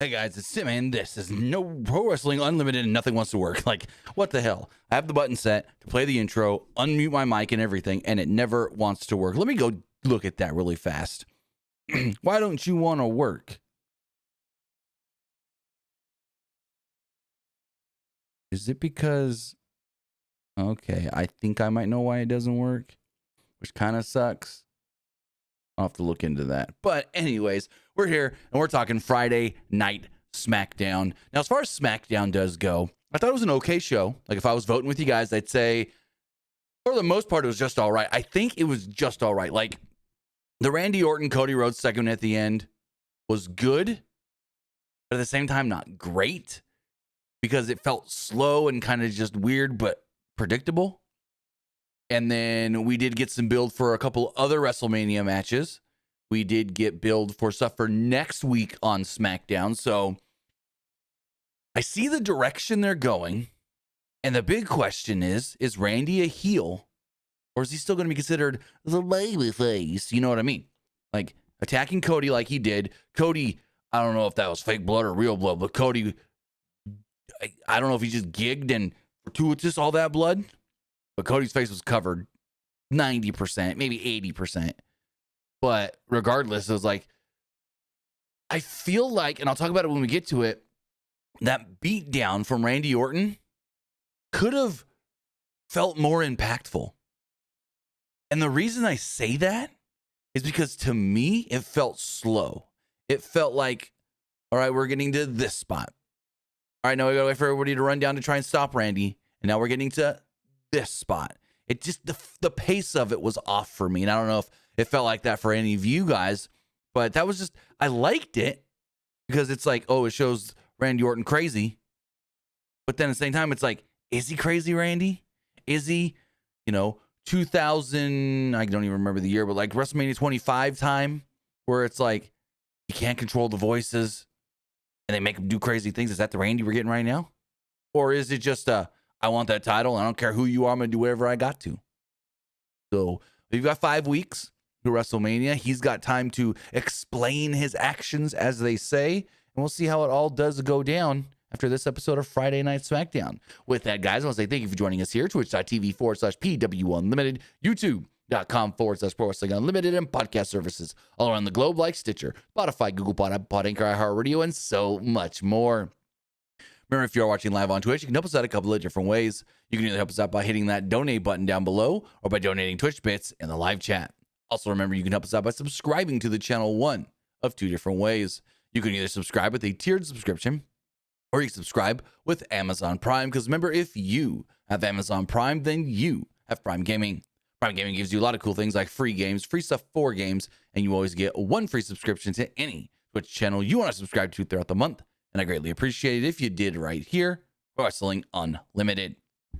Hey guys, it's Sim, and this is No Pro Wrestling Unlimited, and nothing wants to work. Like, what the hell? I have the button set to play the intro, unmute my mic and everything, and it never wants to work. Let me go look at that really fast. Why don't you want to work? Is it because... Okay, I think I might know why it doesn't work, which kind of sucks. I'll have to look into that. But anyways, we're here and we're talking Friday Night Smackdown. Now, as far as Smackdown does go, I thought it was an okay show. Like, if I was voting with you guys, I'd say for the most part, it was just all right. I think it was just all right. Like, the Randy Orton, Cody Rhodes segment at the end was good, but at the same time, not great because it felt slow and kind of just weird, but predictable. And then we did get some build for a couple other WrestleMania matches. We did get build for stuff for next week on SmackDown. So I see the direction they're going. And the big question is Randy a heel? Or is he still going to be considered the babyface? You know what I mean? Like, attacking Cody like he did. Cody, I don't know if that was fake blood or real blood, but Cody, I don't know if he just gigged and gratuitous all that blood. But Cody's face was covered 90%, maybe 80%. But regardless, it was like, I feel like, and I'll talk about it when we get to it, that beatdown from Randy Orton could have felt more impactful. And the reason I say that is because to me, it felt slow. It felt like, all right, we're getting to this spot. All right, now we got to wait for everybody to run down to try and stop Randy. And now we're getting to this spot. It just, the pace of it was off for me. And I don't know if it felt like that for any of you guys, but that was just, I liked it because it's like, oh, it shows Randy Orton crazy. But then at the same time, it's like, is he crazy, Randy? Is he, 2000, I don't even remember the year, but like WrestleMania 25 time where it's like, you can't control the voices and they make him do crazy things. Is that the Randy we're getting right now? Or is it just I want that title. I don't care who you are. I'm going to do whatever I got to. So we've got 5 weeks to WrestleMania. He's got time to explain his actions, as they say. And we'll see how it all does go down after this episode of Friday Night Smackdown. With that, guys, I want to say thank you for joining us here. Twitch.tv/PWU Unlimited. YouTube.com/Pro Wrestling Unlimited. And podcast services all around the globe like Stitcher, Spotify, Google Pod, Apple Pod, Anchor, iHeartRadio, and so much more. Remember, if you are watching live on Twitch, you can help us out a couple of different ways. You can either help us out by hitting that donate button down below or by donating Twitch bits in the live chat. Also, remember, you can help us out by subscribing to the channel one of 2 different ways. You can either subscribe with a tiered subscription or you can subscribe with Amazon Prime. Because remember, if you have Amazon Prime, then you have Prime Gaming. Prime Gaming gives you a lot of cool things like free games, free stuff for games, and you always get one free subscription to any Twitch channel you want to subscribe to throughout the month. And I greatly appreciate it if you did right here, Wrestling Unlimited.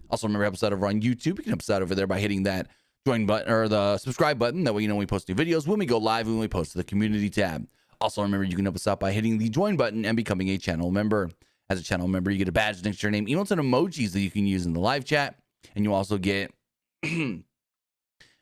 Also, remember, help us out over on YouTube. You can help us out over there by hitting that join button or the subscribe button. That way, when we post new videos, when we go live, when we post to the community tab. Also, remember, you can help us out by hitting the join button and becoming a channel member. As a channel member, you get a badge next to your name, emotes, and emojis that you can use in the live chat. And you also get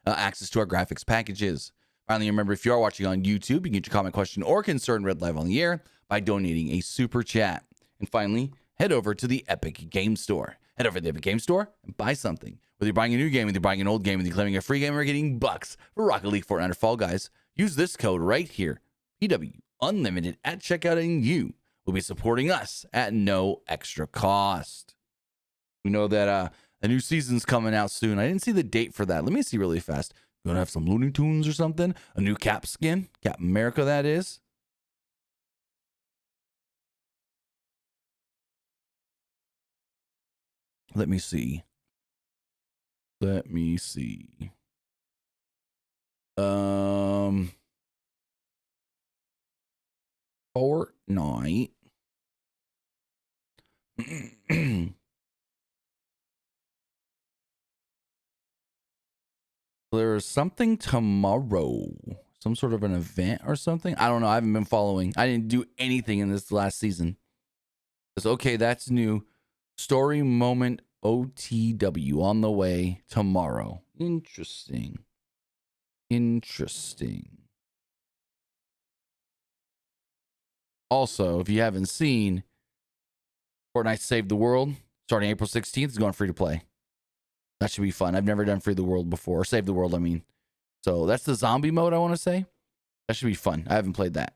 access to our graphics packages. Finally, remember, if you are watching on YouTube, you can get your comment, question, or concern read live on the air by donating a super chat. And finally, head over to the Epic Game Store. Head over to the Epic Game Store and buy something. Whether you're buying a new game, whether you're buying an old game, whether you're claiming a free game, or getting bucks for Rocket League, Fortnite, or Fall Guys, use this code right here, PW Unlimited at checkout, and you will be supporting us at no extra cost. We know that a new season's coming out soon. I didn't see the date for that. Let me see really fast. Gonna have some Looney Tunes or something? A new Cap skin? Cap America, that is. Let me see. Fortnite. There's something tomorrow. Some sort of an event or something. I don't know. I haven't been following. I didn't do anything in this last season. It's okay. That's new. Story moment OTW on the way tomorrow. Interesting. Also, if you haven't seen, Fortnite Save the World, starting April 16th, is going free to play. That should be fun. I've never done Free the World before, or Save the World, I mean. So that's the zombie mode, I want to say. That should be fun. I haven't played that.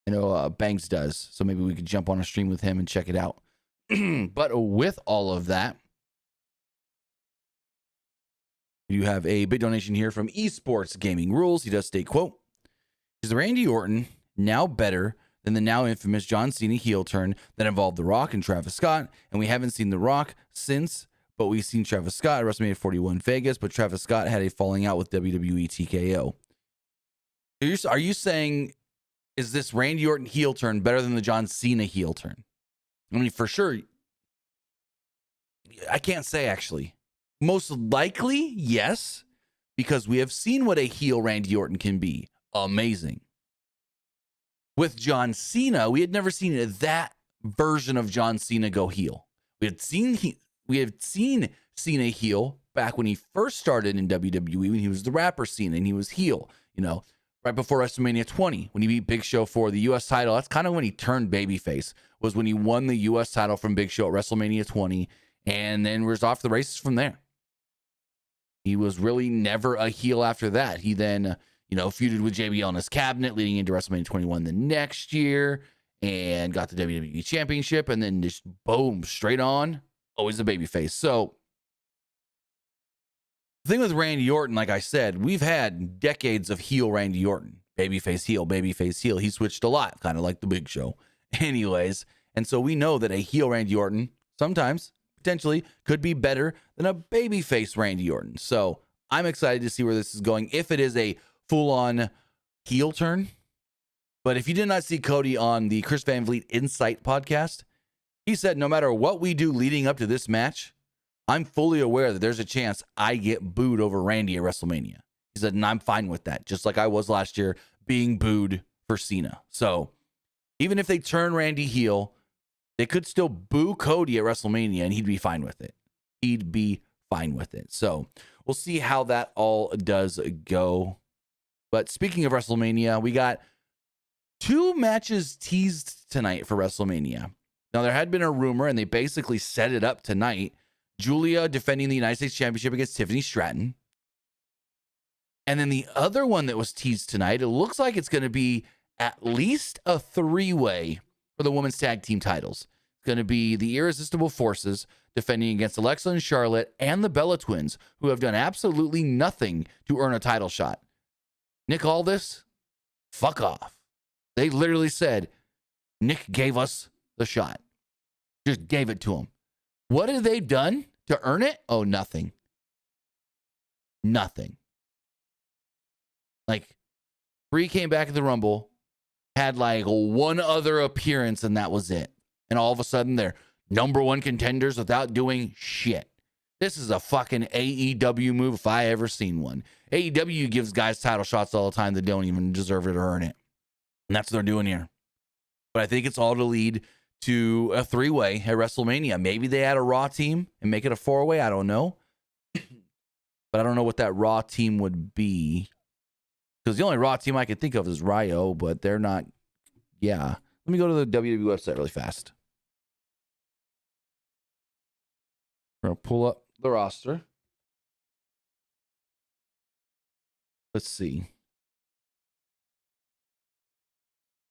I know Banks does, so maybe we could jump on a stream with him and check it out. But with all of that, you have a big donation here from Esports Gaming Rules. He does state, quote, "Is Randy Orton now better than the now infamous John Cena heel turn that involved The Rock and Travis Scott? And we haven't seen The Rock since, but we've seen Travis Scott at WrestleMania 41 Vegas, but Travis Scott had a falling out with WWE TKO. Are you saying, is this Randy Orton heel turn better than the John Cena heel turn? I mean, for sure, I can't say actually. Most likely, yes, because we have seen what a heel Randy Orton can be. Amazing. With John Cena, we had never seen that version of John Cena go heel. We had seen Cena heel back when he first started in WWE, when he was the rapper Cena and he was heel, you know, right before WrestleMania 20, when he beat Big Show for the U.S. title. That's kind of when he turned babyface, was when he won the U.S. title from Big Show at WrestleMania 20, and then was off the races from there. He was really never a heel after that. He then, feuded with JBL in his cabinet leading into WrestleMania 21 the next year and got the WWE Championship, and then just boom, straight on, always a babyface. So the thing with Randy Orton, like I said, we've had decades of heel Randy Orton. Babyface, heel, babyface, heel. He switched a lot, kind of like the Big Show. Anyways, and so we know that a heel Randy Orton sometimes, potentially, could be better than a babyface Randy Orton. So I'm excited to see where this is going, if it is a full-on heel turn. But if you did not see Cody on the Chris Van Vliet Insight podcast, he said no matter what we do leading up to this match, I'm fully aware that there's a chance I get booed over Randy at WrestleMania. He said, and I'm fine with that, just like I was last year being booed for Cena. So even if they turn Randy heel, they could still boo Cody at WrestleMania and he'd be fine with it. He'd be fine with it. So we'll see how that all does go. But speaking of WrestleMania, we got 2 matches teased tonight for WrestleMania. Now, there had been a rumor, and they basically set it up tonight. Julia defending the United States Championship against Tiffany Stratton. And then the other one that was teased tonight, it looks like it's going to be at least a 3-way for the women's tag team titles. It's going to be the Irresistible Forces defending against Alexa and Charlotte and the Bella Twins, who have done absolutely nothing to earn a title shot. Nick Aldis, fuck off. They literally said, Nick gave us the shot. Just gave it to him. What have they done to earn it? Oh, nothing. Nothing. Like, Brie came back at the Rumble, had like one other appearance, and that was it. And all of a sudden, they're #1 contenders without doing shit. This is a fucking AEW move if I ever seen one. AEW gives guys title shots all the time that don't even deserve it or earn it. And that's what they're doing here. But I think it's all to lead to a 3-way at WrestleMania. Maybe they add a Raw team and make it a 4-way. I don't know. But I don't know what that Raw team would be. Because the only Raw team I can think of is Ryo, but they're not. Yeah. Let me go to the WWE website really fast. We're going to pull up the roster. Let's see.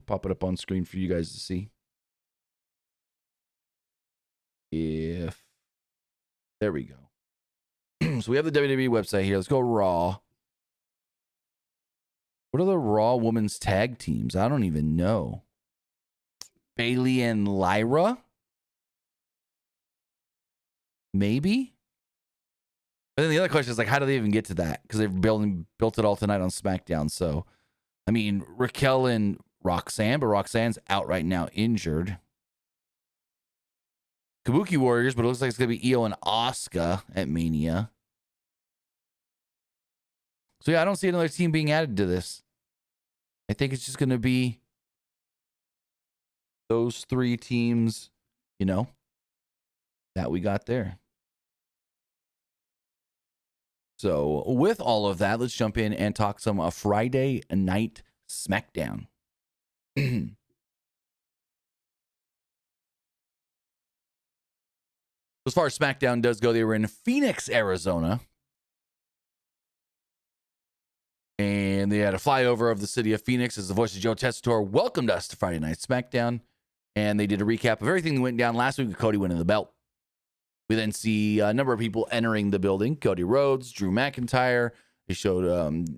Pop it up on screen for you guys to see. There we go. So we have the WWE website here. Let's go Raw. What are the Raw women's tag teams? I don't even know. Bayley and Lyra? Maybe? But then the other question is, like, how do they even get to that? Because they've built it all tonight on SmackDown. So, I mean, Raquel and Roxanne, but Roxanne's out right now, injured. Kabuki Warriors, but it looks like it's going to be Io and Asuka at Mania. So, yeah, I don't see another team being added to this. I think it's just going to be those 3 teams, that we got there. So, with all of that, let's jump in and talk some Friday Night Smackdown. As far as SmackDown does go, they were in Phoenix, Arizona. And they had a flyover of the city of Phoenix as the voice of Joe Tessitore welcomed us to Friday Night SmackDown. And they did a recap of everything that went down last week with Cody winning the belt. We then see a number of people entering the building. Cody Rhodes, Drew McIntyre. They showed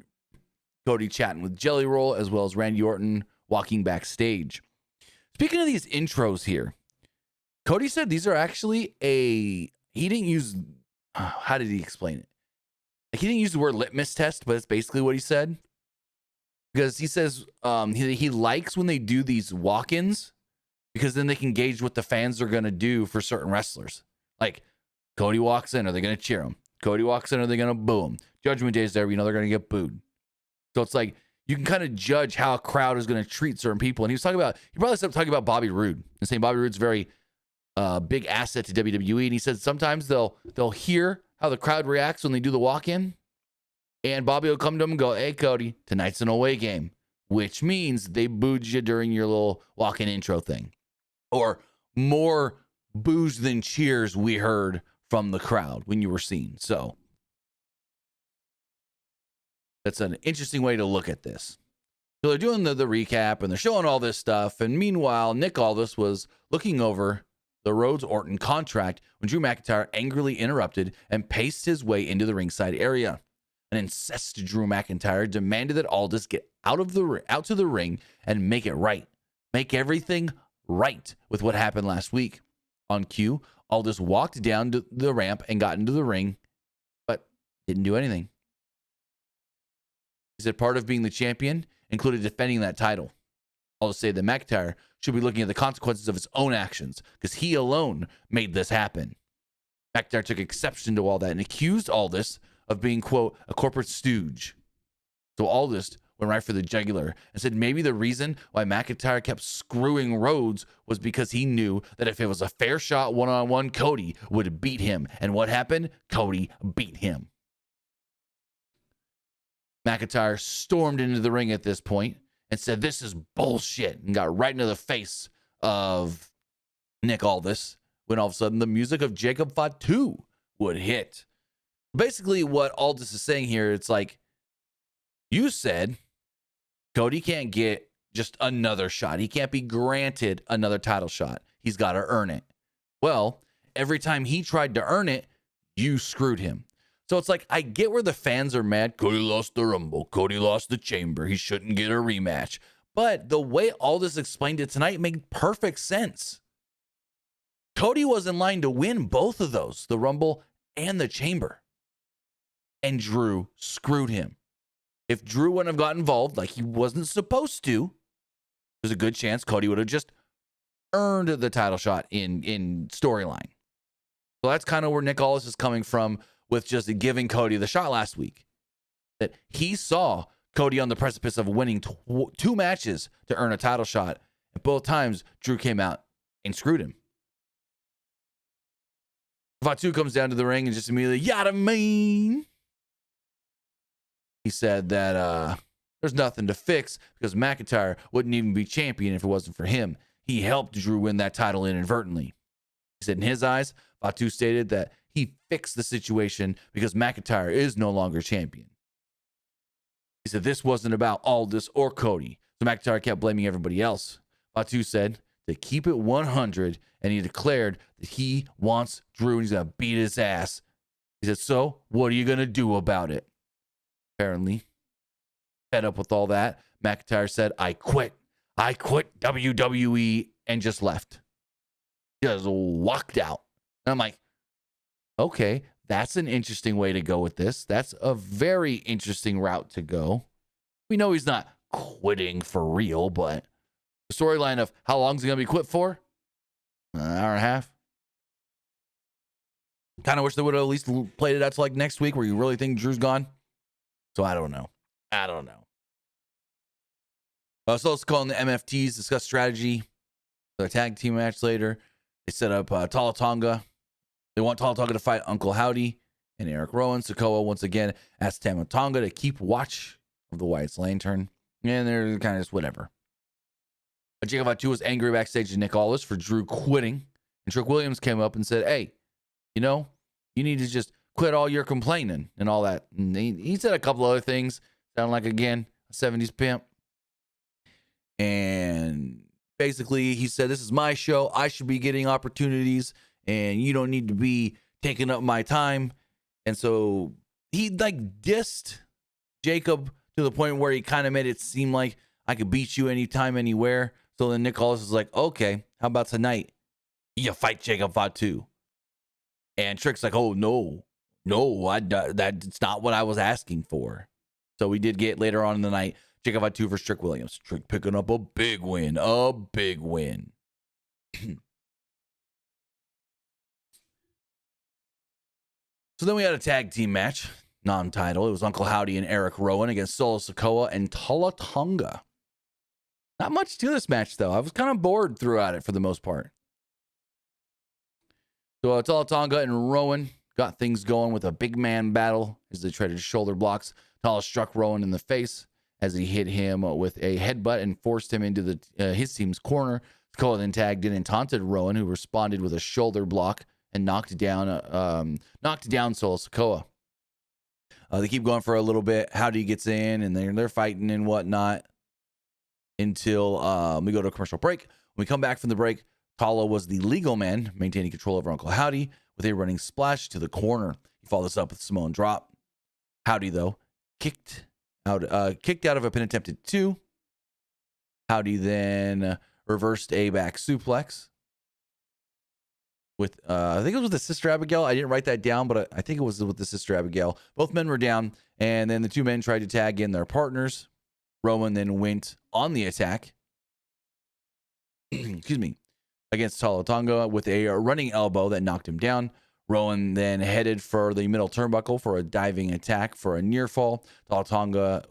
Cody chatting with Jelly Roll, as well as Randy Orton walking backstage. Speaking of these intros here, Cody said these are actually he didn't use, how did he explain it? Like, he didn't use the word litmus test, but it's basically what he said. Because he says he likes when they do these walk-ins, because then they can gauge what the fans are going to do for certain wrestlers. Like, Cody walks in, are they going to cheer him? Cody walks in, are they going to boo him? Judgment Day is there, they're going to get booed. So it's like, you can kind of judge how a crowd is going to treat certain people. And he probably started talking about Bobby Roode and saying Bobby Roode's very big asset to WWE. And he said sometimes they'll hear how the crowd reacts when they do the walk-in. And Bobby will come to him and go, hey, Cody, tonight's an away game, which means they booed you during your little walk-in intro thing. Or more boos than cheers we heard from the crowd when you were seen. So that's an interesting way to look at this. So they're doing the recap and they're showing all this stuff. And meanwhile, Nick Aldis was looking over the Rhodes Orton contract when Drew McIntyre angrily interrupted and paced his way into the ringside area. An incensed Drew McIntyre demanded that Aldis get out to the ring and make it right. Make everything right with what happened last week. On cue, Aldis walked down to the ramp and got into the ring, but didn't do anything. He said part of being the champion included defending that title. Aldis said that McIntyre should be looking at the consequences of his own actions because he alone made this happen. McIntyre took exception to all that and accused Aldis of being, quote, a corporate stooge. So Aldis went right for the jugular and said maybe the reason why McIntyre kept screwing Rhodes was because he knew that if it was a fair shot one-on-one, Cody would beat him. And what happened? Cody beat him. McIntyre stormed into the ring at this point and said, this is bullshit, and got right into the face of Nick Aldis when all of a sudden the music of Jacob Fatu would hit. Basically, what Aldis is saying here, it's like, you said Cody can't get just another shot. He can't be granted another title shot. He's got to earn it. Well, every time he tried to earn it, you screwed him. So it's like, I get where the fans are mad. Cody lost the Rumble. Cody lost the Chamber. He shouldn't get a rematch. But the way Aldis explained it tonight made perfect sense. Cody was in line to win both of those, the Rumble and the Chamber. And Drew screwed him. If Drew wouldn't have got involved like he wasn't supposed to, there's a good chance Cody would have just earned the title shot in storyline. So that's kind of where Nick Aldis is coming from with just giving Cody the shot last week. That he saw Cody on the precipice of winning two matches to earn a title shot. And both times, Drew came out and screwed him. Fatu comes down to the ring and just immediately, yada mean. He said that there's nothing to fix because McIntyre wouldn't even be champion if it wasn't for him. He helped Drew win that title inadvertently. He said in his eyes, Fatu stated that he fixed the situation because McIntyre is no longer champion. He said this wasn't about Aldis or Cody. So McIntyre kept blaming everybody else. Fatu said to keep it 100, and he declared that he wants Drew and he's going to beat his ass. He said, so what are you going to do about it? Apparently, fed up with all that, McIntyre said, I quit WWE, and just left. Just walked out. And I'm like, okay, that's an interesting way to go with this. That's a very interesting route to go. We know he's not quitting for real, but the storyline of how long is he going to be quit for? An hour and a half. Kind of wish they would have at least played it out to like next week where you really think Drew's gone. So I don't know. So let's call in the MFTs, discuss strategy for their tag team match later. They set up Tala Tonga. They want Tala Tonga to fight Uncle Howdy and Eric Rowan. Sokoa once again asked Tama Tonga to keep watch of the Wyatt's lantern. And they're kind of just whatever. Jacob Fatu was angry backstage to Nick Aldis for Drew quitting. And Trick Williams came up and said, hey, You know, you need to just quit all your complaining and all that. And he said a couple other things. Sound like, again, a 70s pimp. And basically, he said, this is my show. I should be getting opportunities, and you don't need to be taking up my time. And so he like dissed Jacob to the point where he kind of made it seem like I could beat you anytime, anywhere. So then Nick Aldis is like, okay, how about tonight? You fight Jacob Fatu. And Trick's like, oh, no, that's not what I was asking for. So we did get later on in the night, Jacob Fatu versus Trick Williams. Trick picking up a big win. So then we had a tag team match, non-title. It was Uncle Howdy and Eric Rowan against Solo Sikoa and Tala Tonga. Not much to this match, though. I was kind of bored throughout it for the most part. So Tala Tonga and Rowan got things going with a big man battle as they traded shoulder blocks. Tala struck Rowan in the face as he hit him with a headbutt and forced him into his team's corner. Sikoa then tagged in and taunted Rowan, who responded with a shoulder block and knocked down Solo Sikoa. They keep going for a little bit. Howdy gets in, and they're fighting and whatnot until we go to a commercial break. When we come back from the break, Tala was the legal man, maintaining control over Uncle Howdy with a running splash to the corner. He followed this up with Samoan drop. Howdy, though, kicked out of a pin attempted 2. Howdy then reversed a back suplex with I think it was with the Sister Abigail. I didn't write that down, but I think it was with the Sister Abigail. Both men were down, and then the two men tried to tag in their partners. Rowan then went on the attack. Excuse me. Against Tala Tonga with a running elbow that knocked him down. Rowan then headed for the middle turnbuckle for a diving attack for a near fall. Tala Tonga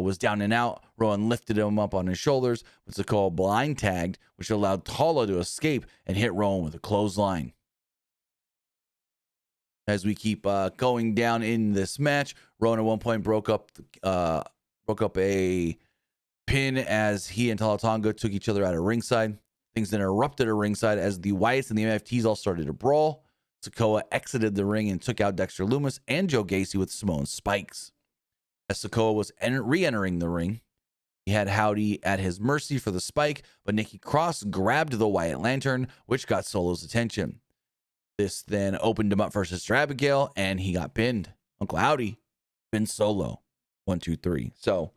was down and out. Rowan lifted him up on his shoulders with Sikoa blind tagged, which allowed Tala to escape and hit Rowan with a clothesline. As we keep going down in this match, Rowan at one point broke up a pin as he and Tala Tonga took each other out of ringside. Things then erupted at ringside as the Wyatts and the MFTs all started to brawl. Sikoa exited the ring and took out Dexter Lumis and Joe Gacy with Samoan spikes. As Sikoa was re-entering the ring, he had Howdy at his mercy for the spike, but Nikki Cross grabbed the Wyatt lantern, which got Solo's attention. This then opened him up for Sister Abigail, and he got pinned. Uncle Howdy pinned Solo. 1, 2, 3. So,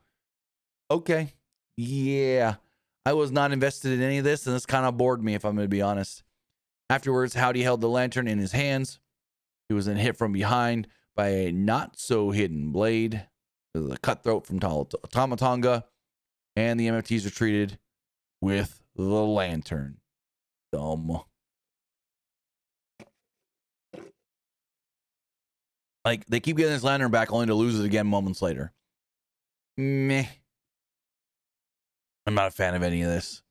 okay. Yeah. I was not invested in any of this, and this kind of bored me, if I'm going to be honest. Afterwards, Howdy held the lantern in his hands. He was then hit from behind by a not-so-hidden blade. The cutthroat from Tama Tonga, and the MFTs retreated with the lantern. Dumb. Like, they keep getting this lantern back only to lose it again moments later. Meh. I'm not a fan of any of this.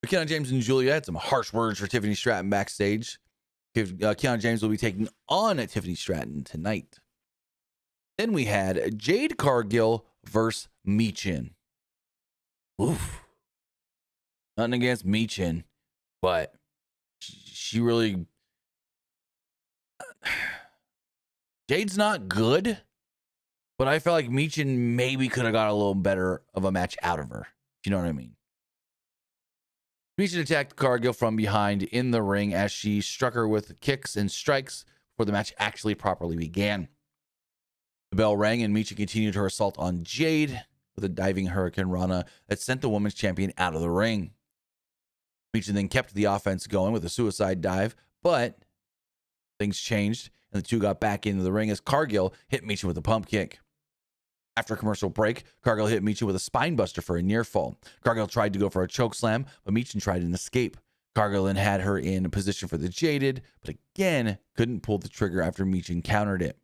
Keanu James and Julia had some harsh words for Tiffany Stratton backstage. Keanu James will be taking on Tiffany Stratton tonight. Then we had Jade Cargill versus Michin. Oof. Nothing against Michin, but she really... Jade's not good, but I felt like Michin maybe could have got a little better of a match out of her. You know what I mean? Michin attacked Cargill from behind in the ring as she struck her with kicks and strikes before the match actually properly began. The bell rang and Michin continued her assault on Jade with a diving Hurricane Rana that sent the women's champion out of the ring. Michin then kept the offense going with a suicide dive, but things changed and the two got back into the ring as Cargill hit Michin with a pump kick. After a commercial break, Cargill hit Michin with a spine buster for a near fall. Cargill tried to go for a choke slam, but Michin tried an escape. Cargill then had her in a position for the Jaded, but again, couldn't pull the trigger after Michin countered it.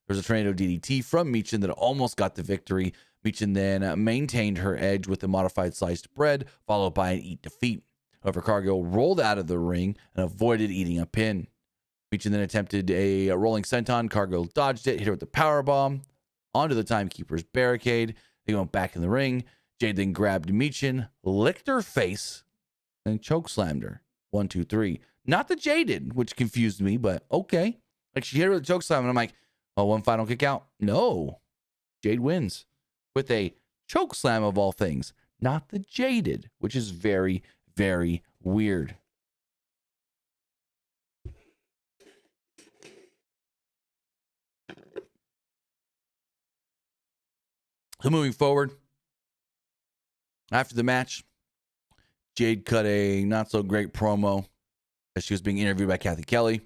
There was a tornado DDT from Michin that almost got the victory. Michin then maintained her edge with a modified sliced bread, followed by an eat defeat. However, Cargill rolled out of the ring and avoided eating a pin. Michin then attempted a rolling senton. Cargill dodged it, hit her with the powerbomb onto the timekeeper's barricade. They went back in the ring. Jade then grabbed Michin, licked her face, and chokeslammed her. 1, 2, 3. Not the Jaded, which confused me, but okay. Like she hit her with a choke slam, and I'm like, oh, one final kick out? No. Jade wins with a choke slam of all things, not the Jaded, which is very, very weird. So moving forward, after the match, Jade cut a not so great promo as she was being interviewed by Kathy Kelly.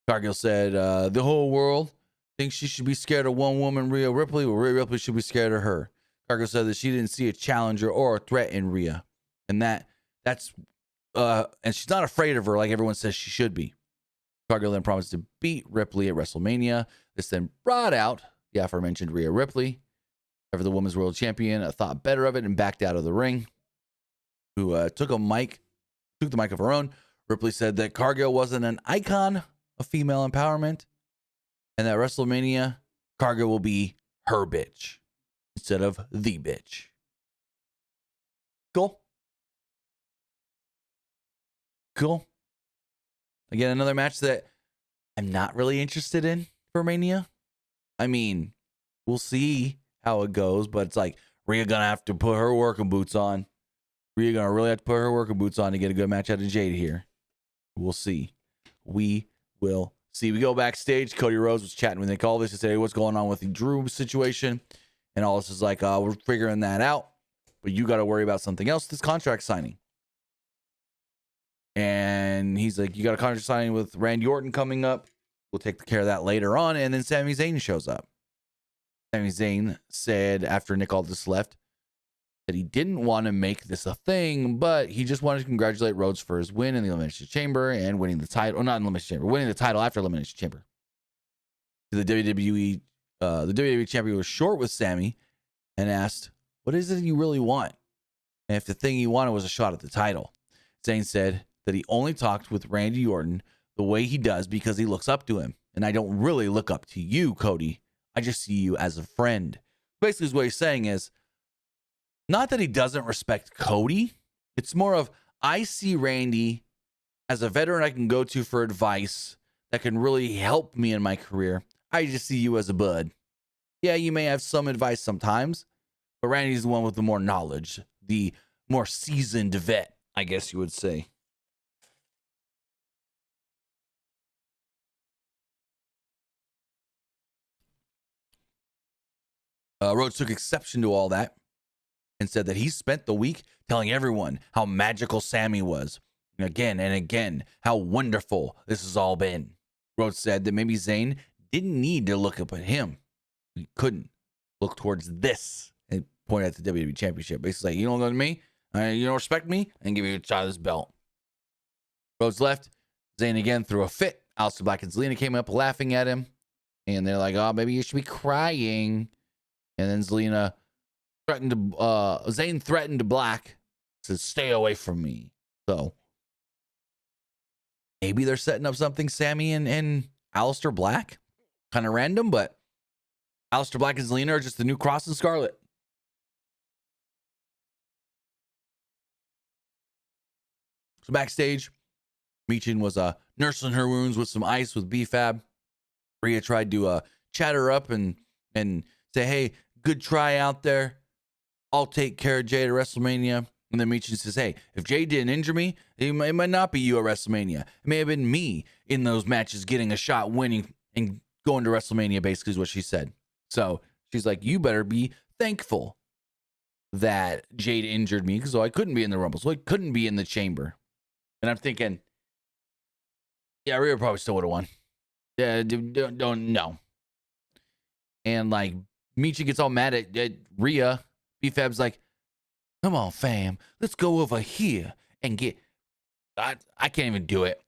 Cargill said, the whole world thinks she should be scared of one woman, Rhea Ripley. Well, Rhea Ripley should be scared of her. Cargill said that she didn't see a challenger or a threat in Rhea. And that's and she's not afraid of her like everyone says she should be. Cargill then promised to beat Ripley at WrestleMania. This then brought out the aforementioned Rhea Ripley. However, the women's world champion thought better of it and backed out of the ring. Who took the mic of her own. Ripley said that Cargill wasn't an icon of female empowerment, and that WrestleMania, Cargill will be her bitch instead of the bitch. Cool. Again, another match that I'm not really interested in for Mania. I mean, we'll see how it goes, but it's like Rhea gonna have to put her working boots on. Rhea gonna really have to put her working boots on to get a good match out of Jade here. We'll see. We will see. We go backstage. Cody Rhodes was chatting with Nick Aldis to say, hey, what's going on with the Drew situation? And Aldis is like, we're figuring that out, but you got to worry about something else, this contract signing. And he's like, you got a contract signing with Randy Orton coming up. We'll take care of that later on. And then Sami Zayn shows up. Sami Zayn said after Nick Aldis left that he didn't want to make this a thing, but he just wanted to congratulate Rhodes for his win in the Elimination Chamber and winning the title, or not in the Elimination Chamber, winning the title after Elimination Chamber. The WWE champion was short with Sami and asked, what is it you really want? And if the thing he wanted was a shot at the title. Zayn said that he only talked with Randy Orton the way he does because he looks up to him. And I don't really look up to you, Cody. I just see you as a friend. Basically, what he's saying is, not that he doesn't respect Cody. It's more of, I see Randy as a veteran I can go to for advice that can really help me in my career. I just see you as a bud. Yeah, you may have some advice sometimes, but Randy's the one with the more knowledge, the more seasoned vet, I guess you would say. Rhodes took exception to all that and said that he spent the week telling everyone how magical Sami was. Again and again, how wonderful this has all been. Rhodes said that maybe Zayn didn't need to look up at him. He couldn't look towards this and point at the WWE Championship. Basically, like, you don't look at me, you don't respect me, and give you a shot of this belt. Rhodes left. Zayn again threw a fit. Aleister Black and Zelina came up laughing at him. And they're like, oh, maybe you should be crying. And then Zelina Zayn threatened to Black, says, stay away from me. So maybe they're setting up something, Sami and Aleister Black. Kind of random, but Aleister Black and Zelina are just the new Cross and Scarlet. So backstage, Michin was nursing her wounds with some ice with B-Fab. Rhea tried to chat her up and say, hey, good try out there. I'll take care of Jade at WrestleMania. And then Michin says, hey, if Jade didn't injure me, it might not be you at WrestleMania. It may have been me in those matches getting a shot, winning, and going to WrestleMania, basically is what she said. So she's like, you better be thankful that Jade injured me, so I couldn't be in the Rumble, so I couldn't be in the Chamber. And I'm thinking, yeah, Rhea probably still would have won. Yeah, don't know. And like, Michin gets all mad at Rhea. B-Fab's like, come on, fam, let's go over here and get. I can't even do it.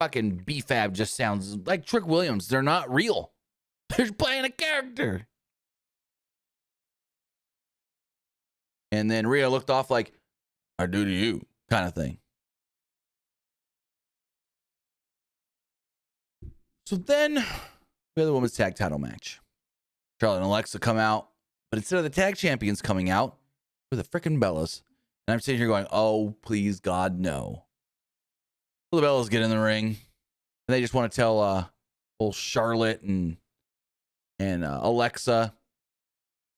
Fucking B-Fab just sounds like Trick Williams. They're not real. They're playing a character. And then Rhea looked off like, I do to you, kind of thing. So then we had the women's tag title match. Charlotte and Alexa come out, but instead of the tag champions coming out, for the frickin' Bellas. And I'm sitting here going, oh, please, God, no. The Bellas get in the ring, and they just want to tell old Charlotte and Alexa,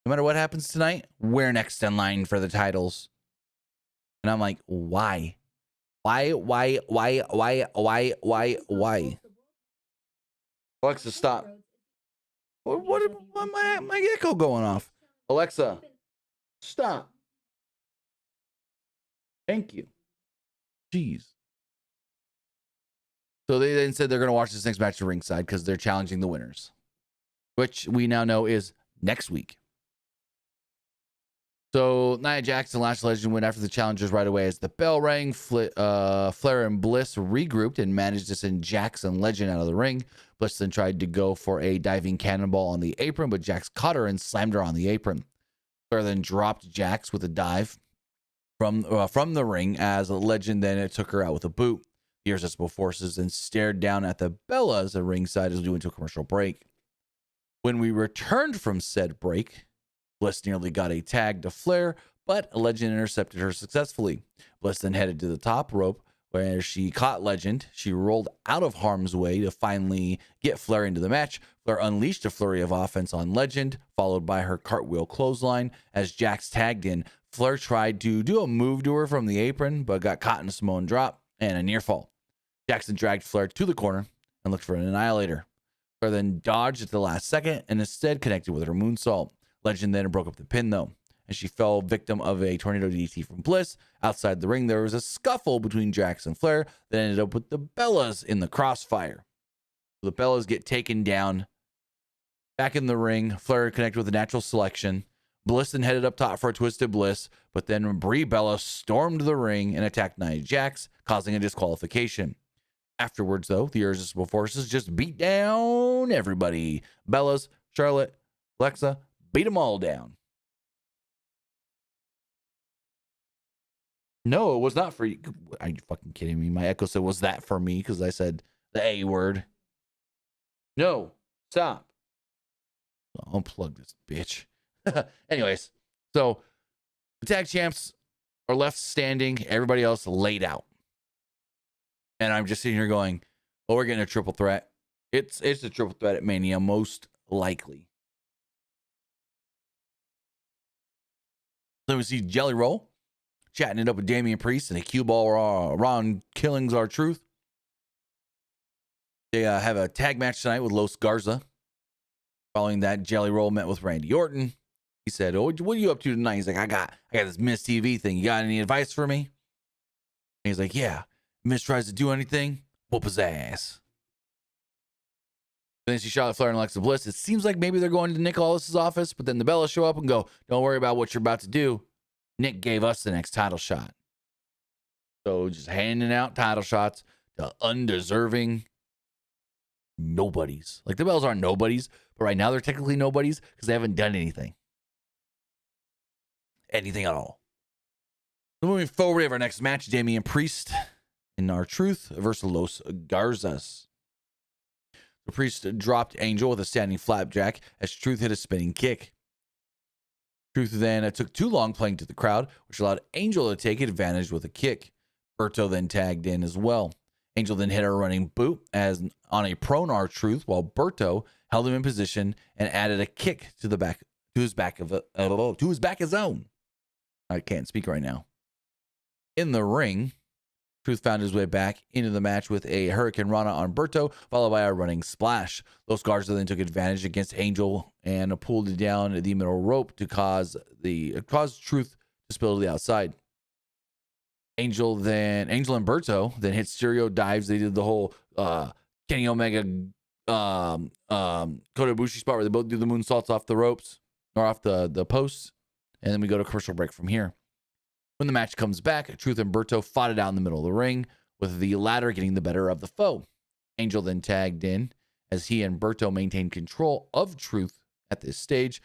no matter what happens tonight, we're next in line for the titles. And I'm like, why? Why? Alexa, stop. What my echo going off? Alexa, stop. Thank you. Jeez. So they then said they're going to watch this next match at ringside because they're challenging the winners, which we now know is next week. So Nia Jax and Lash Legend went after the challengers right away as the bell rang. Flair and Bliss regrouped and managed to send Jax and Legend out of the ring. Bliss then tried to go for a diving cannonball on the apron, but Jax caught her and slammed her on the apron. Flair then dropped Jax with a dive from the ring as Legend then took her out with a boot. The Irresistible Forces then stared down at the Bellas at ringside as we went to a commercial break. When we returned from said break, Bliss nearly got a tag to Flair, but Legend intercepted her successfully. Bliss then headed to the top rope where she caught Legend. She rolled out of harm's way to finally get Flair into the match. Flair unleashed a flurry of offense on Legend, followed by her cartwheel clothesline. As Jax tagged in, Flair tried to do a move to her from the apron, but got caught in a Samoan drop and a near fall. Jackson dragged Flair to the corner and looked for an annihilator. Flair then dodged at the last second and instead connected with her moonsault. Legend then broke up the pin, though, and she fell victim of a tornado DDT from Bliss. Outside the ring, there was a scuffle between Jax and Flair that ended up with the Bellas in the crossfire. The Bellas get taken down. Back in the ring, Flair connected with a natural selection. Bliss then headed up top for a twisted bliss, but then Brie Bella stormed the ring and attacked Nia Jax, causing a disqualification. Afterwards, though, the Irresistible Forces just beat down everybody. Bellas, Charlotte, Alexa, beat them all down. No, it was not for you. Are you fucking kidding me? My echo said, was that for me? Because I said the A word. No, stop. I'll unplug this bitch. Anyways, so the tag champs are left standing. Everybody else laid out. And I'm just sitting here going, oh, we're getting a triple threat. It's a triple threat at Mania, most likely. Then we see Jelly Roll chatting it up with Damian Priest and a cue ball Ron Killings our truth. They have a tag match tonight with Los Garza. Following that, Jelly Roll met with Randy Orton. He said, oh, what are you up to tonight? He's like, I got this Miss TV thing. You got any advice for me? And he's like, yeah. Miss tries to do anything, whoop his ass. Then she shot at Flair and Alexa Bliss. It seems like maybe they're going to Nick Aldis' office, but then the Bellas show up and go, don't worry about what you're about to do. Nick gave us the next title shot. So just handing out title shots to undeserving nobodies. Like the Bellas aren't nobodies, but right now they're technically nobodies because they haven't done anything. Anything at all. So moving forward, we have our next match, Damian Priest in our truth versus Los Garzas. The Priest dropped Angel with a standing flapjack as Truth hit a spinning kick. Truth then took too long playing to the crowd, which allowed Angel to take advantage with a kick. Berto then tagged in as well. Angel then hit a running boot as on a prone R-Truth, while Berto held him in position and added a kick to the back to his back of his own. I can't speak right now. In the ring, Truth found his way back into the match with a Hurricane Rana on Berto, followed by a running splash. Los Garza then took advantage against Angel and pulled it down the middle rope to cause Truth to spill to the outside. Angel and Berto then hit stereo dives. They did the whole Kenny Omega Kota Ibushi spot where they both do the moonsaults off the ropes or off the posts. And then we go to commercial break from here. When the match comes back, Truth and Berto fought it out in the middle of the ring, with the latter getting the better of the foe. Angel then tagged in as he and Berto maintained control of Truth at this stage.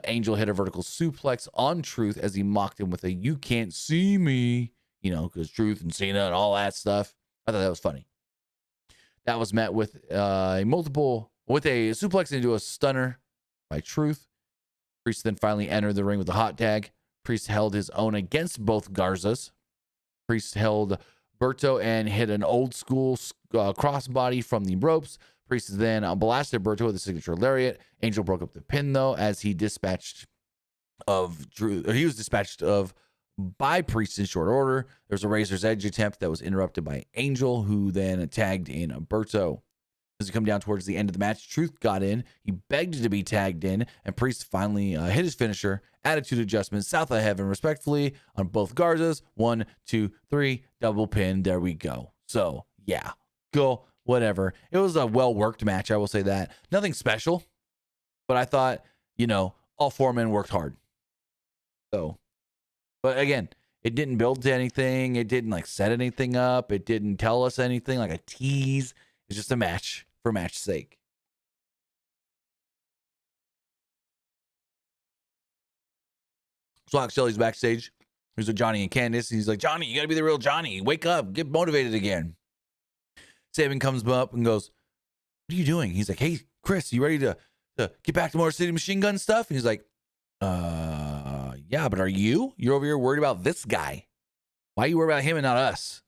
Angel hit a vertical suplex on Truth as he mocked him with a "you can't see me," because Truth and Cena and all that stuff. I thought that was funny. That was met with a suplex into a stunner by Truth. Priest then finally entered the ring with a hot tag. Priest held his own against both Garzas. Priest held Berto and hit an old school crossbody from the ropes. Priest then blasted Berto with a signature lariat. Angel broke up the pin, though, as he dispatched of Drew. He was dispatched of by Priest in short order. There was a Razor's Edge attempt that was interrupted by Angel, who then tagged in Berto. As we come down towards the end of the match, Truth got in. He begged to be tagged in, and Priest finally hit his finisher. Attitude adjustment, south of heaven, respectfully, on both Garzas. 1, 2, 3, double pin. There we go. So, yeah, go, whatever. It was a well-worked match, I will say that. Nothing special, but I thought, all 4 men worked hard. So, but again, it didn't build to anything. It didn't, set anything up. It didn't tell us anything, like a tease. It's just a match for match's sake. So Shelly's backstage. Here's with Johnny and Candice. He's like, Johnny, you got to be the real Johnny. Wake up. Get motivated again. Sami comes up and goes, what are you doing? He's like, hey, Chris, you ready to get back to Motor City Machine Gun stuff? And he's like, yeah, but are you? You're over here worried about this guy. Why are you worried about him and not us?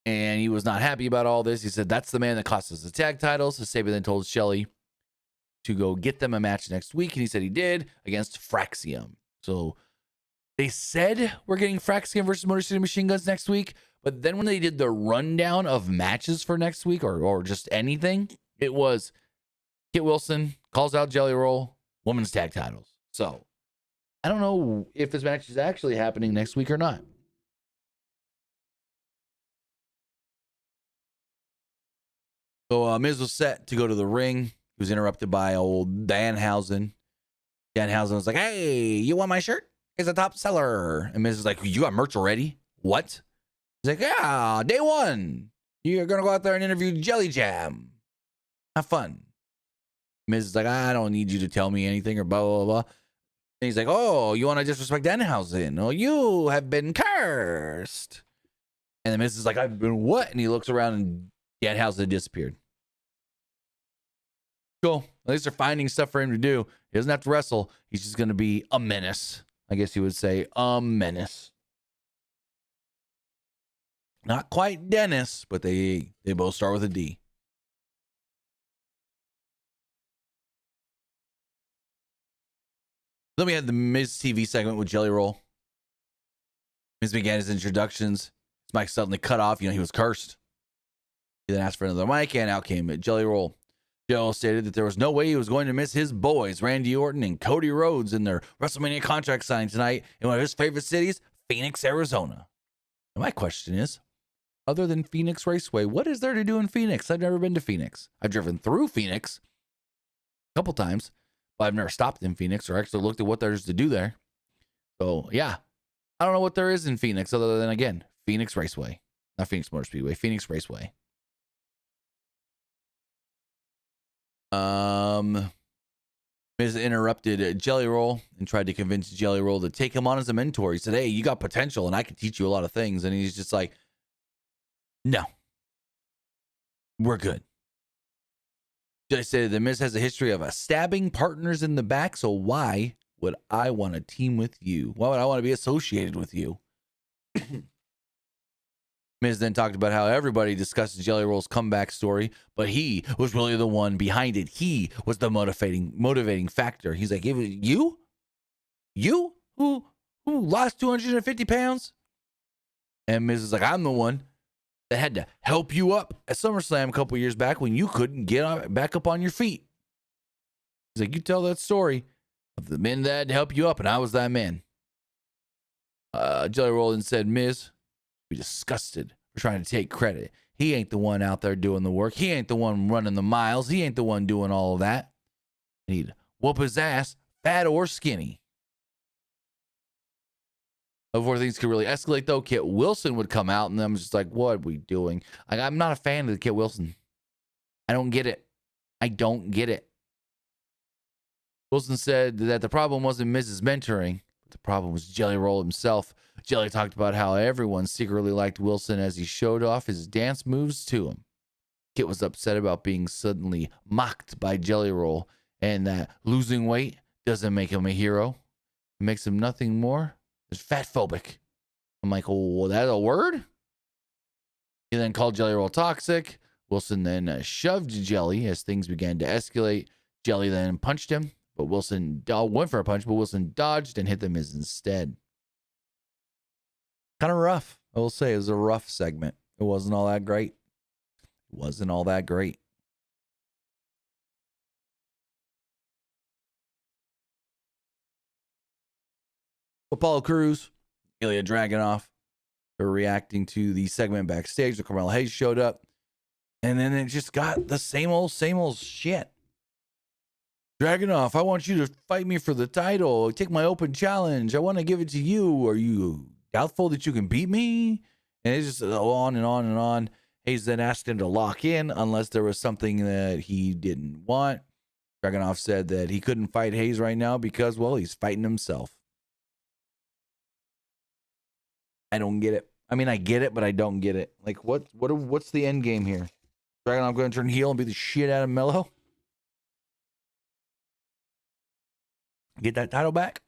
And he was not happy about all this. He said, that's the man that cost us the tag titles. So Sami then told Shelly to go get them a match next week. And he said he did against Fraxium. So they said we're getting Fraxium versus Motor City Machine Guns next week. But then when they did the rundown of matches for next week or just anything, it was Kit Wilson calls out Jelly Roll, women's tag titles. So I don't know if this match is actually happening next week or not. So Miz was set to go to the ring. He was interrupted by old Danhausen. Danhausen was like, hey, you want my shirt? It's a top seller. And Miz was like, you got merch already? What? He's like, yeah, day one. You're going to go out there and interview Jelly Jam. Have fun. Miz is like, I don't need you to tell me anything or blah, blah, blah. And he's like, oh, you want to disrespect Danhausen? Oh, you have been cursed. And the Miz is like, I've been what? And he looks around and Danhausen disappeared. Cool. At least they're finding stuff for him to do. He doesn't have to wrestle. He's just going to be a menace. I guess you would say a menace. Not quite Dennis, but they both start with a D. Then we had the Miz TV segment with Jelly Roll. Miz began his introductions. His mic suddenly cut off. He was cursed. He then asked for another mic, and out came Jelly Roll. Joe stated that there was no way he was going to miss his boys, Randy Orton and Cody Rhodes, in their WrestleMania contract signing tonight in one of his favorite cities, Phoenix, Arizona. And my question is, other than Phoenix Raceway, what is there to do in Phoenix? I've never been to Phoenix. I've driven through Phoenix a couple times, but I've never stopped in Phoenix or actually looked at what there's to do there. So, yeah, I don't know what there is in Phoenix other than, again, Phoenix Raceway. Not Phoenix Motor Speedway, Phoenix Raceway. Miz interrupted Jelly Roll and tried to convince Jelly Roll to take him on as a mentor. He said, hey, you got potential and I can teach you a lot of things. And he's just like, no, we're good. Jelly said the Miz has a history of stabbing partners in the back. So why would I want to team with you? Why would I want to be associated with you? Miz then talked about how everybody discusses Jelly Roll's comeback story, but he was really the one behind it. He was the motivating factor. He's like, you who lost 250 pounds? And Miz is like, I'm the one that had to help you up at SummerSlam a couple years back when you couldn't get back up on your feet. He's like, you tell that story of the men that had to help you up, and I was that man. Jelly Roll then said, Miz, be disgusted for trying to take credit. He ain't the one out there doing the work. He ain't the one running the miles. He ain't the one doing all of that. And he'd whoop his ass, fat or skinny. Before things could really escalate, though, Kit Wilson would come out, and I'm just like, what are we doing? I'm not a fan of the Kit Wilson. I don't get it. Wilson said that the problem wasn't Miz's mentoring. The problem was Jelly Roll himself. Jelly talked about how everyone secretly liked Wilson as he showed off his dance moves to him. Kit was upset about being suddenly mocked by Jelly Roll and that losing weight doesn't make him a hero. It makes him nothing more than fat phobic. I'm like, oh, that's a word? He then called Jelly Roll toxic. Wilson then shoved Jelly as things began to escalate. Jelly then punched him, but Wilson went for a punch, but Wilson dodged and hit the Miz instead. Kind of rough, I will say. It was a rough segment. It wasn't all that great. Apollo Crews, Ilya Dragunov are reacting to the segment backstage. The Carmelo Hayes showed up, and then it just got the same old shit. Dragunov, I want you to fight me for the title. Take my open challenge. I want to give it to you. Are you doubtful that you can beat me? And it's just on and on and on. Hayes then asked him to lock in unless there was something that he didn't want. Dragunov said that he couldn't fight Hayes right now because, well, he's fighting himself. I don't get it. I mean, I get it, but I don't get it. Like, what's the end game here? Dragunov going to turn heel and beat the shit out of Melo? Get that title back?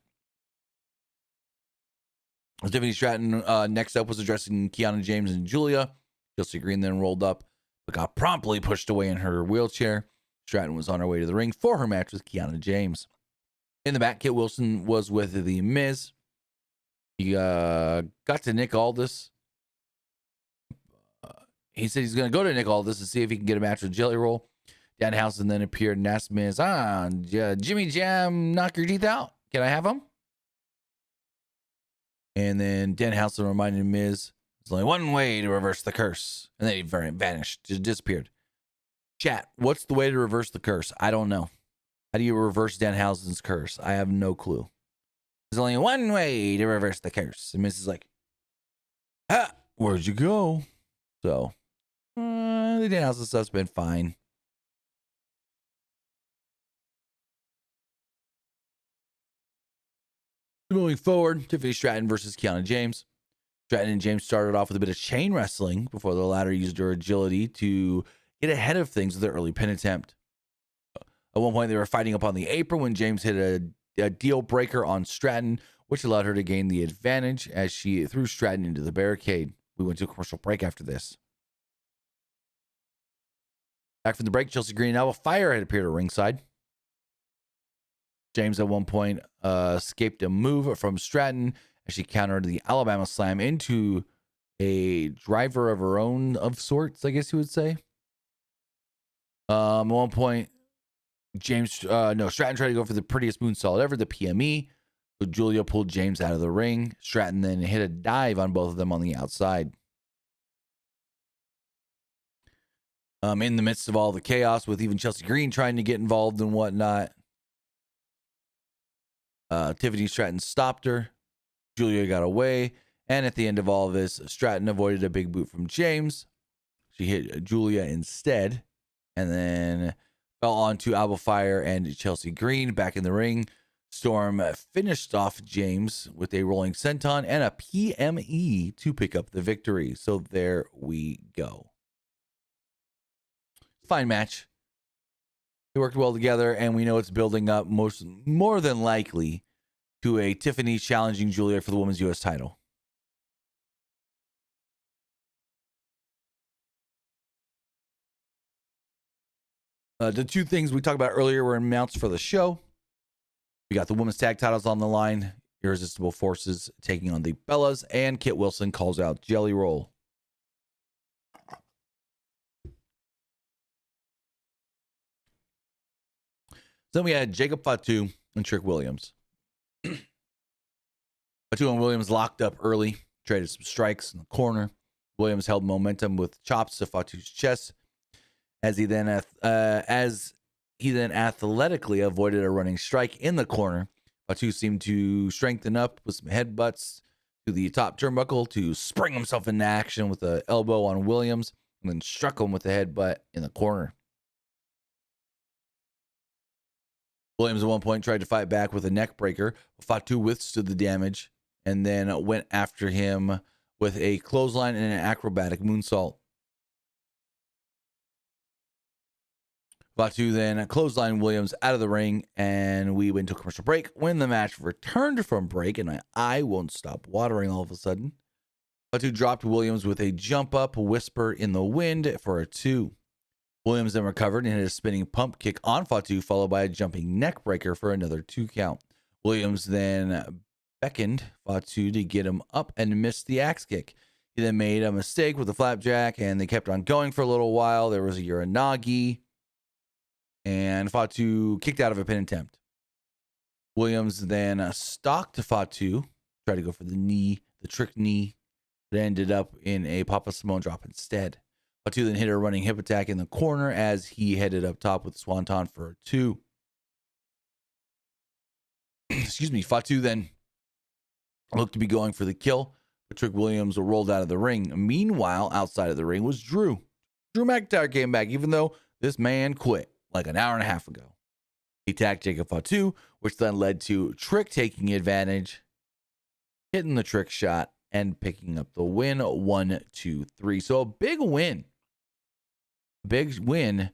Tiffany Stratton next up was addressing Kiana James and Julia. Chelsea Green then rolled up, but got promptly pushed away in her wheelchair. Stratton was on her way to the ring for her match with Kiana James. In the back, Kit Wilson was with the Miz. He got to Nick Aldis. He said he's going to go to Nick Aldis and see if he can get a match with Jelly Roll. Danhausen then appeared and asked Miz, Jimmy Jam, knock your teeth out. Can I have him? And then Danhausen reminded Miz, there's only one way to reverse the curse. And then he vanished, just disappeared. Chat, what's the way to reverse the curse? I don't know. How do you reverse Danhausen's curse? I have no clue. There's only one way to reverse the curse. And Miz is like, where'd you go? So, the Danhausen stuff's been fine. Moving forward, Tiffany Stratton versus Kiana James. Stratton and James started off with a bit of chain wrestling before the latter used her agility to get ahead of things with their early pin attempt. At one point, they were fighting up on the apron when James hit a deal breaker on Stratton, which allowed her to gain the advantage as she threw Stratton into the barricade. We went to a commercial break after this. Back from the break, Chelsea Green and Alba Fire had appeared at ringside. James at one point escaped a move from Stratton as she countered the Alabama Slam into a driver of her own of sorts, I guess you would say. At one point, Stratton tried to go for the prettiest moonsault ever, the PME. So Julia pulled James out of the ring. Stratton then hit a dive on both of them on the outside. In the midst of all the chaos, with even Chelsea Green trying to get involved and whatnot, Tiffany Stratton stopped her. Julia got away. And at the end of all of this, Stratton avoided a big boot from James. She hit Julia instead. And then fell onto Alba Fire and Chelsea Green back in the ring. Storm finished off James with a rolling senton and a PME to pick up the victory. So there we go. Fine match. They worked well together, and we know it's building up more than likely to a Tiffany challenging Julia for the Women's U.S. title. The two things we talked about earlier were announced for the show. We got the women's tag titles on the line. Irresistible Forces taking on the Bellas, and Kit Wilson calls out Jelly Roll. Then we had Jacob Fatu and Trick Williams. Fatu and Williams locked up early, traded some strikes in the corner. Williams held momentum with chops to Fatu's chest as he then athletically avoided a running strike in the corner. Fatu seemed to strengthen up with some headbutts to the top turnbuckle to spring himself into action with an elbow on Williams and then struck him with a headbutt in the corner. Williams at one point tried to fight back with a neck breaker. Fatu withstood the damage and then went after him with a clothesline and an acrobatic moonsault. Fatu then clotheslined Williams out of the ring, and we went to a commercial break. When the match returned from break, and my eye won't stop watering all of a sudden, Fatu dropped Williams with a jump up whisper in the wind for a 2. Williams then recovered and hit a spinning pump kick on Fatu, followed by a jumping neck breaker for another 2 count. Williams then beckoned Fatu to get him up and missed the axe kick. He then made a mistake with the flapjack, and they kept on going for a little while. There was a Uranagi, and Fatu kicked out of a pin attempt. Williams then stalked Fatu, tried to go for the knee, the trick knee, but ended up in a Papa Simone drop instead. Fatu then hit a running hip attack in the corner as he headed up top with Swanton for a 2. Excuse me. Fatu then looked to be going for the kill, but Trick Williams rolled out of the ring. Meanwhile, outside of the ring was Drew. Drew McIntyre came back, even though this man quit like an hour and a half ago. He attacked Jacob Fatu, which then led to Trick taking advantage, hitting the trick shot, and picking up the win. 1, 2, 3. So a big win. Big win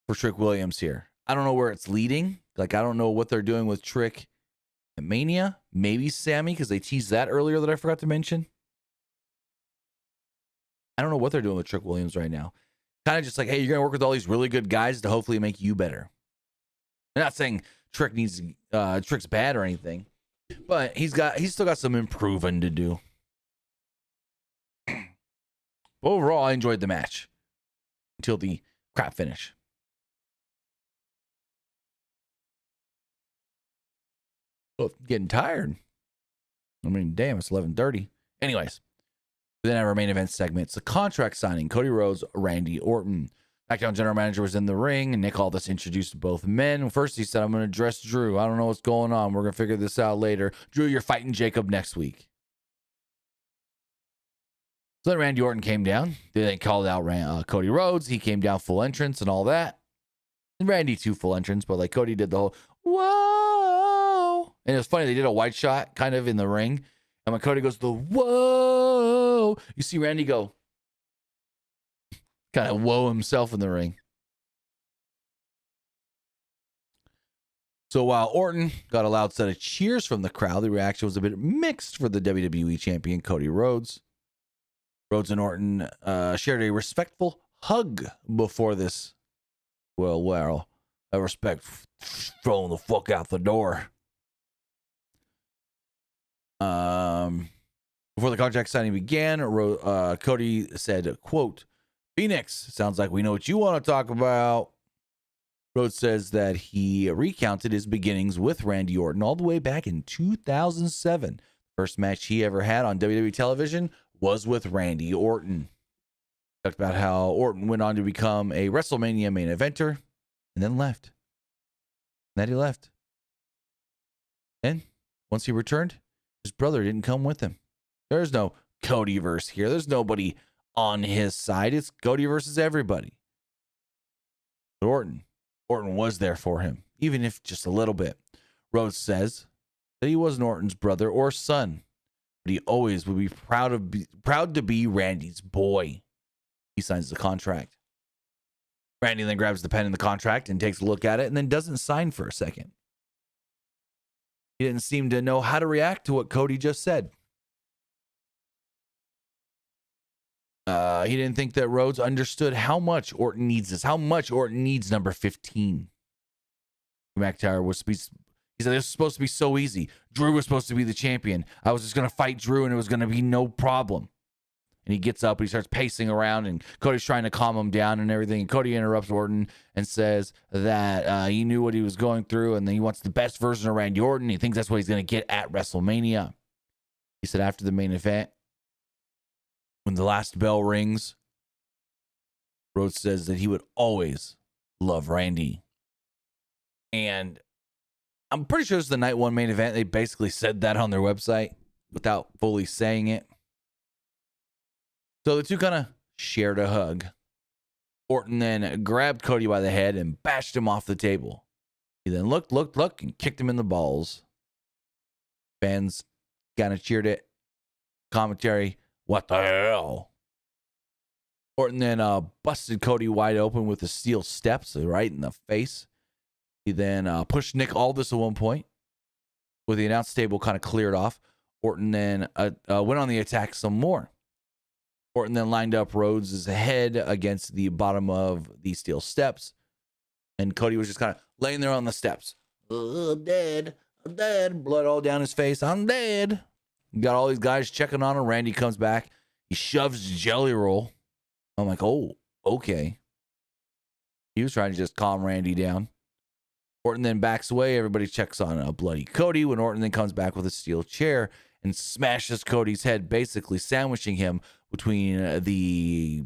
for Trick Williams here. I don't know where it's leading. Like, I don't know what they're doing with Trick at Mania. Maybe Sami, because they teased that earlier that I forgot to mention. I don't know what they're doing with Trick Williams right now. Kind of just like, hey, you're going to work with all these really good guys to hopefully make you better. I'm not saying Trick Trick's bad or anything, but he's still got some improving to do. But overall, I enjoyed the match until the crap finish. Oh, getting tired. I mean, damn, it's 11:30. Anyways, then our main event segment, it's a contract signing. Cody Rhodes, Randy Orton. Smackdown general manager was in the ring, and Nick Aldis introduced both men. First, he said, I'm going to address Drew. I don't know what's going on. We're going to figure this out later. Drew, you're fighting Jacob next week. So then Randy Orton came down. They called out Cody Rhodes. He came down full entrance and all that. And Randy too full entrance, but like Cody did the whole, whoa. And it was funny. They did a wide shot kind of in the ring. And when Cody goes, the whoa, you see Randy go, kind of whoa himself in the ring. So while Orton got a loud set of cheers from the crowd, the reaction was a bit mixed for the WWE champion, Cody Rhodes. Rhodes and Orton shared a respectful hug before this. Well, I respect throwing the fuck out the door. Before the contract signing began, Cody said, quote, Phoenix, sounds like we know what you want to talk about. Rhodes says that he recounted his beginnings with Randy Orton all the way back in 2007. First match he ever had on WWE television was with Randy Orton. Talked about how Orton went on to become a WrestleMania main eventer and then left. And then he left. And once he returned, his brother didn't come with him. There's no Codyverse here. There's nobody on his side. It's Cody versus everybody. But Orton was there for him, even if just a little bit. Rhodes says that he wasn't Orton's brother or son, but he always would be proud to be Randy's boy. He signs the contract. Randy then grabs the pen in the contract and takes a look at it and then doesn't sign for a second. He didn't seem to know how to react to what Cody just said. He didn't think that Rhodes understood how much Orton needs this, how much Orton needs number 15. McIntyre he said, this was supposed to be so easy. Drew was supposed to be the champion. I was just going to fight Drew and it was going to be no problem. And he gets up and he starts pacing around and Cody's trying to calm him down and everything. And Cody interrupts Orton and says that he knew what he was going through and then he wants the best version of Randy Orton. He thinks that's what he's going to get at WrestleMania. He said after the main event, when the last bell rings, Rhodes says that he would always love Randy. And I'm pretty sure it's the night one main event. They basically said that on their website without fully saying it. So the two kind of shared a hug. Orton then grabbed Cody by the head and bashed him off the table. He then looked, and kicked him in the balls. Fans kind of cheered it. Commentary, what the hell? Orton then busted Cody wide open with the steel steps right in the face. He then pushed Nick Aldis at one point. With the announce table kind of cleared off, Orton then went on the attack some more. Orton then lined up Rhodes' head against the bottom of the steel steps. And Cody was just kind of laying there on the steps. I'm dead. I'm dead. Blood all down his face. I'm dead. Got all these guys checking on him. Randy comes back. He shoves Jelly Roll. I'm like, oh, okay. He was trying to just calm Randy down. Orton then backs away. Everybody checks on a bloody Cody when Orton then comes back with a steel chair and smashes Cody's head, basically sandwiching him between the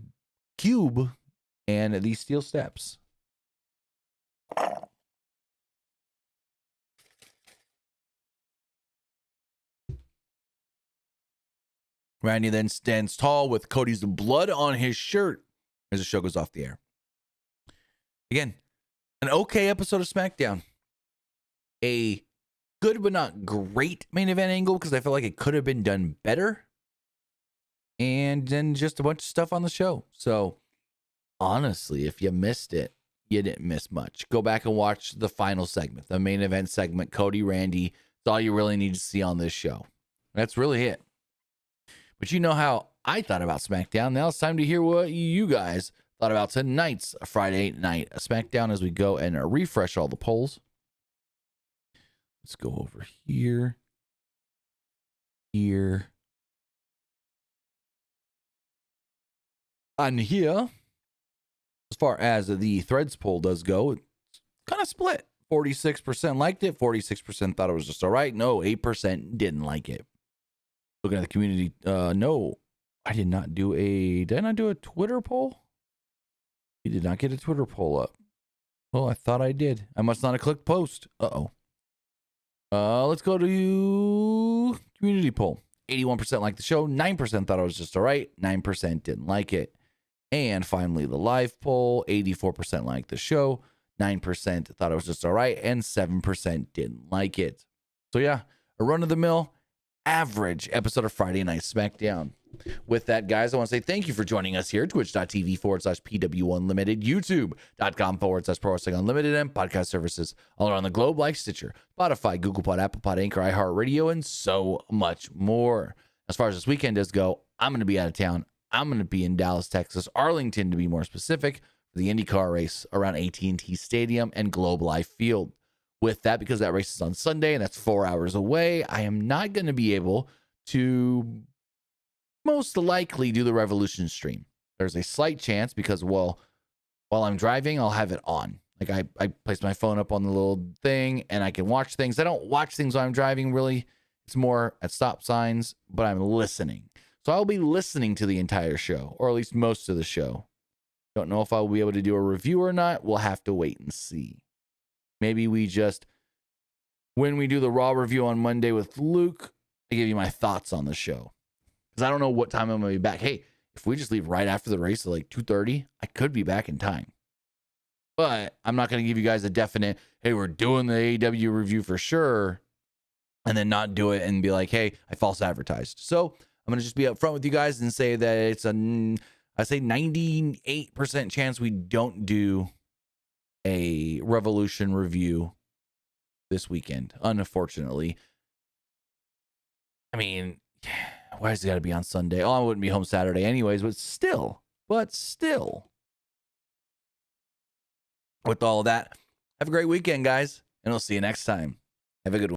cube and the steel steps. Randy then stands tall with Cody's blood on his shirt as the show goes off the air. Again, an okay episode of SmackDown. A good but not great main event angle because I feel like it could have been done better. And then just a bunch of stuff on the show. So, honestly, if you missed it, you didn't miss much. Go back and watch the final segment, the main event segment, Cody, Randy. It's all you really need to see on this show. That's really it. But you know how I thought about SmackDown. Now it's time to hear what you guys thought about tonight's Friday night SmackDown as we go and refresh all the polls. Let's go over here. And here. As far as the Threads poll does go, it's kind of split. 46% liked it. 46% thought it was just all right. No, 8% didn't like it. Looking at the community, no, I did not do a Twitter poll? You did not get a Twitter poll up. Well, I thought I did. I must not have clicked post. Let's go to community poll. 81% liked the show. 9% thought it was just all right. 9% didn't like it. And finally, the live poll. 84% liked the show. 9% thought it was just all right. And 7% didn't like it. So yeah, a run-of-the-mill average episode of Friday Night SmackDown. With that, guys, I want to say thank you for joining us here at twitch.tv/PWU Unlimited, youtube.com/Pro Wrestling Unlimited, and podcast services all around the globe like Stitcher, Spotify, Google Pod, Apple Pod, Anchor, iHeartRadio, and so much more. As far as this weekend does go, I'm going to be out of town. I'm going to be in Dallas, Texas, Arlington to be more specific, for the IndyCar race around AT&T Stadium and Globe Life Field. With that, because that race is on Sunday and that's 4 hours away, I am not going to be able to most likely do the Revolution stream. There's a slight chance because, well, while I'm driving, I'll have it on. Like I place my phone up on the little thing and I can watch things. I don't watch things while I'm driving, really. It's more at stop signs, but I'm listening. So I'll be listening to the entire show, or at least most of the show. Don't know if I'll be able to do a review or not. We'll have to wait and see. Maybe we just, when we do the Raw review on Monday with Luke, I give you my thoughts on the show. Because I don't know what time I'm going to be back. Hey, if we just leave right after the race at like 2:30, I could be back in time. But I'm not going to give you guys a definite, hey, we're doing the AEW review for sure, and then not do it and be like, hey, I false advertised. So I'm going to just be upfront with you guys and say that it's I say 98% chance we don't do a Revolution review this weekend, unfortunately. I mean, why does it got to be on Sunday? Oh, I wouldn't be home Saturday anyways, but still. With all of that, have a great weekend, guys, and we'll see you next time. Have a good one.